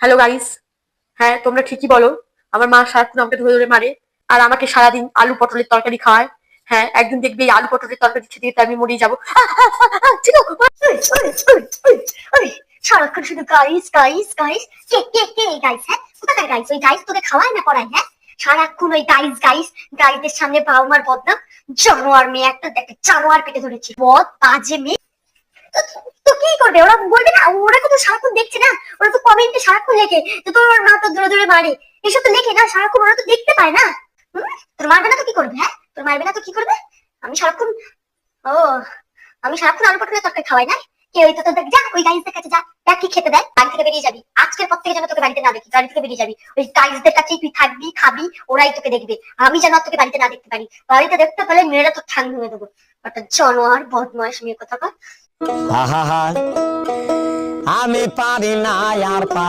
Hello guys, হ্যাঁ তোমরা ঠিকই বলো, আমার মা সারাক্ষণ আমাকে ধরে ধরে মারে আর আমাকে সারাদিন আলু পটলের তরকারি খাওয়ায়। হ্যাঁ, একদিন দেখবি এই আলু পটলের তরকারি খেতে খেতে আমি মরে যাবো। সারাক্ষণ শুধু গাইস গাইস গাইস। কে এই গাইস? হ্যাঁ, কোথাকার গাইস? ওই গাইস তোকে খাওয়ায় না পড়ায়? হ্যাঁ, সারাক্ষণ ওই গাইস গাইস গাইদের সামনে বাবা বদনাম। জানোয়ার মেয়ে একটা, দেখ জানোয়ার পেটে ধরেছি, বদ বাজে মেয়ে। তো তো কি করবে ওরা? বলবে না? ওরা তো সারাক্ষণ দেখছে না, ওরা তো কমেন্টে সারাক্ষণ লেখে যে তোর মা তো ধরে ধরে মারে, এসব তো লেখে না সারাক্ষণ, ওরা তো দেখতে পায় না। তোর মারবে না তো কি করবে? হ্যাঁ, তোর মারবে না তো কি করবে? আমি সারাক্ষণ, ও আমি সারাক্ষণ আলু পটলের তরকারি খাওয়াই না? কে ওই তো তোদের, যা ওই গাইসদের কাছে যা, দেখ কি খেতে দেয়। বাড়ি থেকে বেরিয়ে যাবি আজকের পর থেকে, যেন তোকে বাড়িতে না দেখি। বাড়ি থেকে বেরিয়ে যাবি, ওই গাইসদের কাছেই তুই থাকবি, খাবি, ওরাই তোকে দেখবে। আমি যেন আর তোকে বাড়িতে না দেখতে পারি। বাড়িতে দেখতে পেলে মেয়েরা তো ঠাং ভেঙে দেবো। একটা জানোয়ার বদমাইশ মেয়ে কথা। আহা, আমি পারি না আর